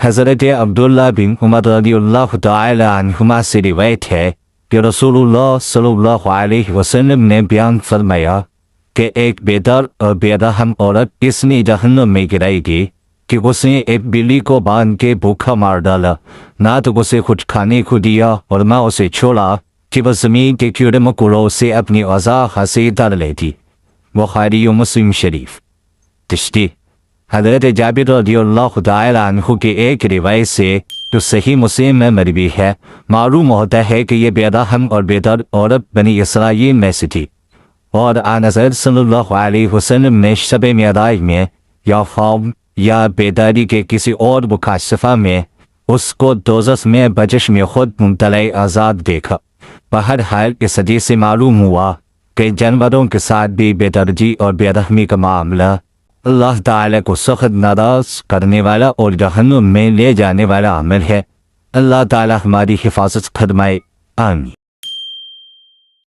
حضرت عبداللہ بن عمر رضی اللہ تعالی عنہما سے روایت ہے کہ رسول اللہ صلی اللہ علیہ وسلم نے بیان فرمایا کہ ایک بے در اور بے رحم عورت اس نے جہنم میں گرائی گی کہ اس نے ایک بلی کو باندھ کے بھوکا مار ڈالا، نہ تو اسے کچھ کھانے کو دیا اور نہ اسے چھوڑا کہ وہ زمین کے کیڑے مکوڑوں سے اپنی غذا حاصل کر لیتی۔ بخاری و مسلم شریف۔ تشریح: حضرت جابر رضی اللہ تعالی عنہ کی ایک روایت سے جو صحیح مسلم میں مروی ہے معلوم ہوتا ہے کہ یہ بے رحم اور بے درد عورت بنی اسرائیل میں سے تھی، اور آن حضرت صلی اللہ علیہ وسلم نے شب معراج میں یا خواب یا بیداری کے کسی اور مکاشفہ میں اس کو دوزخ میں بجش میں خود مبتلا آزاد دیکھا۔ بہرحال اس حدیث سے معلوم ہوا کہ جانوروں کے ساتھ بھی بے دردی اور بے رحمی کا معاملہ اللہ تعالیٰ کو سخت ناراض کرنے والا اور جہنم میں لے جانے والا عمل ہے۔ اللہ تعالیٰ ہماری حفاظت فرمائے، آمین۔